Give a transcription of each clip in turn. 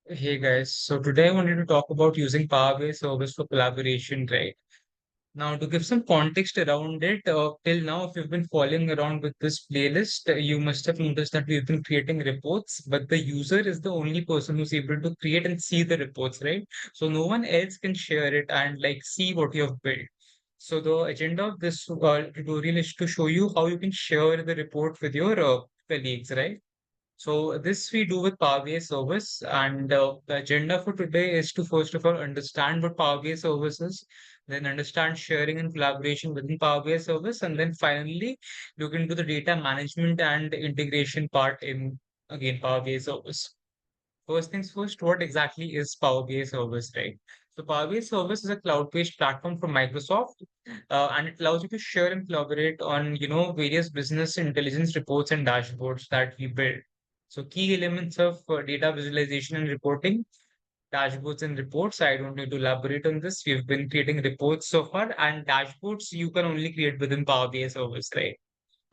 Hey guys, so today I wanted to talk about using Power BI service for collaboration, right? Now, to give some context around it, till now, if you've been following around with this playlist, you must have noticed that we've been creating reports, but the user is the only person who's able to create and see the reports, right? So no one else can share it and like see what you have built. So the agenda of this tutorial is to show you how you can share the report with your colleagues, right? So this we do with Power BI service, and the agenda for today is to first of all understand what Power BI service is, then understand sharing and collaboration within Power BI service, and then finally look into the data management and integration part in again Power BI service. First things first, what exactly is Power BI service, right? So Power BI service is a cloud-based platform from Microsoft, and it allows you to share and collaborate on, various business intelligence reports and dashboards that we build. So key elements of data visualization and reporting, dashboards and reports. I don't need to elaborate on this. We've been creating reports so far, and dashboards you can only create within Power BI service, right?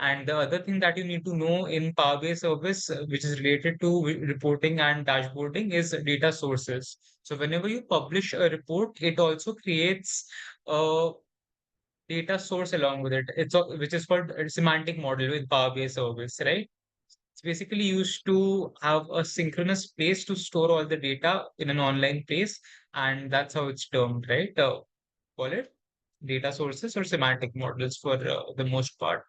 And the other thing that you need to know in Power BI service, which is related to reporting and dashboarding, is data sources. So whenever you publish a report, it also creates a data source along with it. Which is called a semantic model with Power BI service, right? It's basically used to have a synchronous place to store all the data in an online place, and that's how it's termed, right? Call it data sources or semantic models for the most part.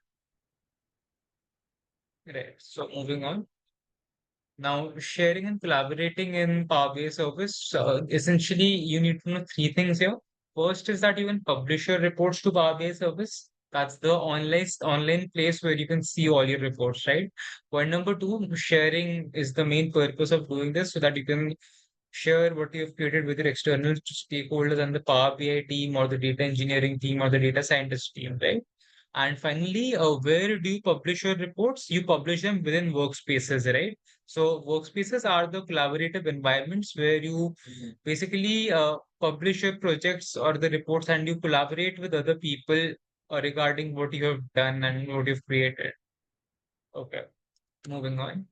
Right. So moving on. Now, sharing and collaborating in Power BI service, essentially, you need to know three things here. First is that you can publish your reports to Power BI service. That's the online place where you can see all your reports, right? Point number two, sharing is the main purpose of doing this so that you can share what you have created with your external stakeholders and the Power BI team or the data engineering team or the data scientist team, right? And finally, where do you publish your reports? You publish them within workspaces, right? So workspaces are the collaborative environments where you basically publish your projects or the reports and you collaborate with other people regarding what you have done and what you've created. Okay, moving on.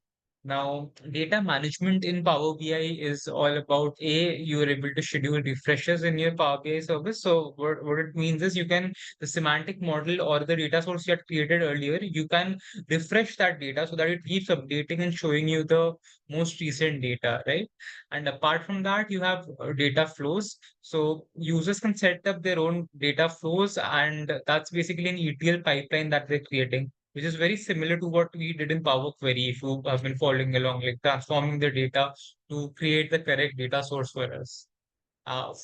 Now, data management in Power BI is all about you're able to schedule refreshes in your Power BI service. So what it means is the semantic model or the data source you had created earlier, you can refresh that data so that it keeps updating and showing you the most recent data, right? And apart from that, you have data flows. So users can set up their own data flows, and that's basically an ETL pipeline that they're creating, which is very similar to what we did in Power Query if you have been following along, like transforming the data to create the correct data source for us.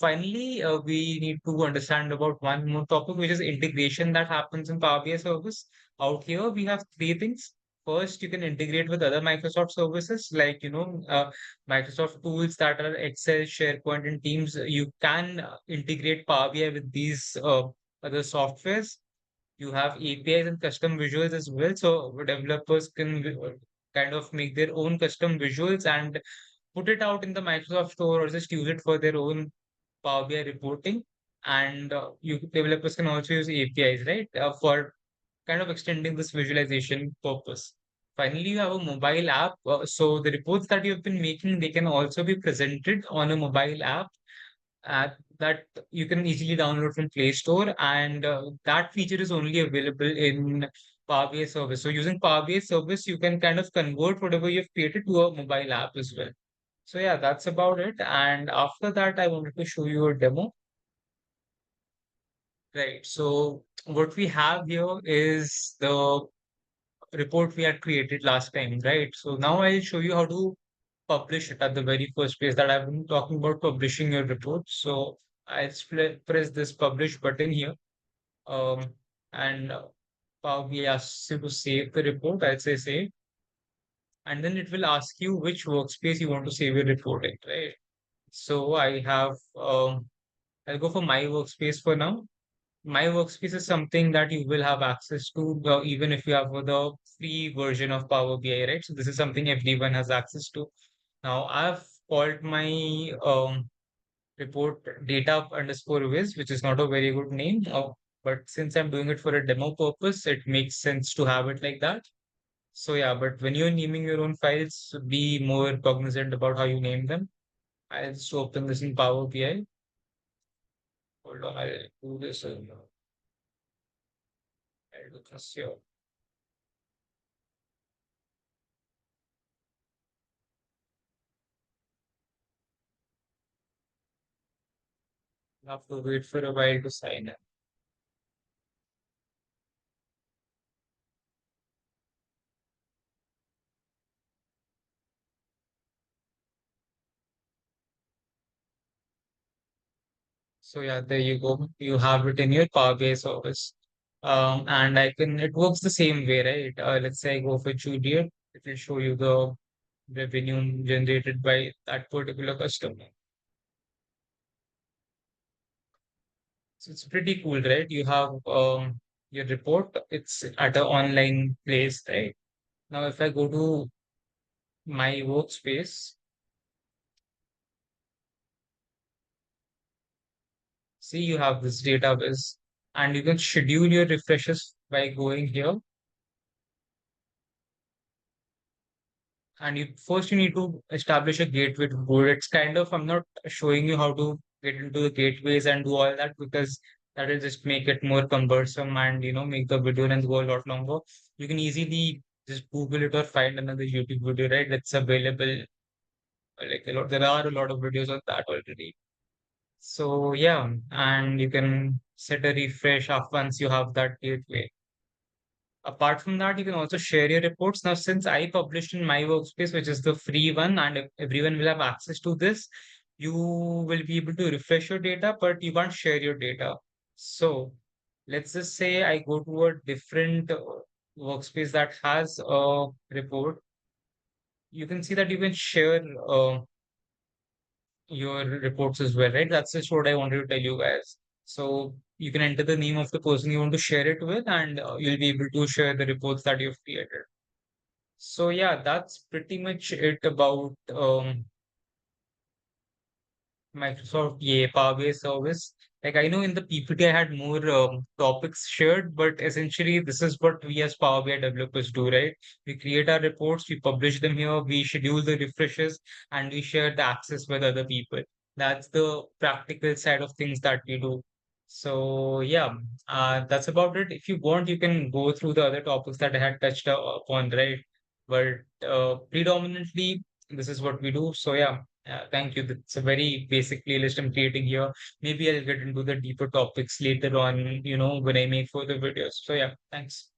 Finally, we need to understand about one more topic, which is integration that happens in Power BI service. Out here, we have three things. First, you can integrate with other Microsoft services like, Microsoft tools that are Excel, SharePoint, and Teams. You can integrate Power BI with these other softwares. You have APIs and custom visuals as well. So developers can kind of make their own custom visuals and put it out in the Microsoft Store or just use it for their own Power BI reporting. And you developers can also use APIs, right, for kind of extending this visualization purpose. Finally, you have a mobile app. So the reports that you've been making, they can also be presented on a mobile app that you can easily download from Play Store, and that feature is only available in Power BI service. So using Power BI service, you can kind of convert whatever you've created to a mobile app as well. So yeah, that's about it. And after that, I wanted to show you a demo. Right. So what we have here is the report we had created last time, right? So now I'll show you how to publish it at the very first place that I've been talking about publishing your report. So I'll press this publish button here. Um, and Power BI asks you to save the report. I'll say save. And then it will ask you which workspace you want to save your report in, right? So I'll go for my workspace for now. My workspace is something that you will have access to even if you have the free version of Power BI, right? So this is something everyone has access to. Now I've called my report data underscore viz, which is not a very good name. But since I'm doing it for a demo purpose, it makes sense to have it like that. So yeah, but when you're naming your own files, be more cognizant about how you name them. I'll just open this in Power BI. Hold on, I'll do this I'll do this here. I'll have to wait for a while to sign in. So yeah, there you go. You have it in your Power BI service. And it works the same way, right? Let's say I go for Juliet, it will show you the revenue generated by that particular customer. So it's pretty cool, right? You have your report, it's at an online place, right? Now, if I go to my workspace, see you have this database and you can schedule your refreshes by going here. And you need to establish a gateway to board. It's kind of, I'm not showing you how to get into the gateways and do all that because that will just make it more cumbersome and, make the video length go a lot longer. You can easily just Google it or find another YouTube video, right? That's available. Like there are a lot of videos on that already. So yeah, and you can set a refresh off once you have that gateway. Apart from that, you can also share your reports. Now, since I published in my workspace, which is the free one, and if everyone will have access to this, you will be able to refresh your data, but you can't share your data. So let's just say I go to a different workspace that has a report. You can see that you can share your reports as well, right? That's just what I wanted to tell you guys. So you can enter the name of the person you want to share it with, and you'll be able to share the reports that you've created. So yeah, that's pretty much it about Microsoft Power BI service. Like I know in the PPT I had more topics shared, but essentially this is what we as Power BI developers do, right? We create our reports, we publish them here, we schedule the refreshes, and we share the access with other people. That's the practical side of things that we do. So yeah, that's about it. If you want, you can go through the other topics that I had touched upon, right? But predominantly, this is what we do. So yeah, thank you. That's a very basic playlist I'm creating here. Maybe I'll get into the deeper topics later on, when I make further videos. So yeah, thanks.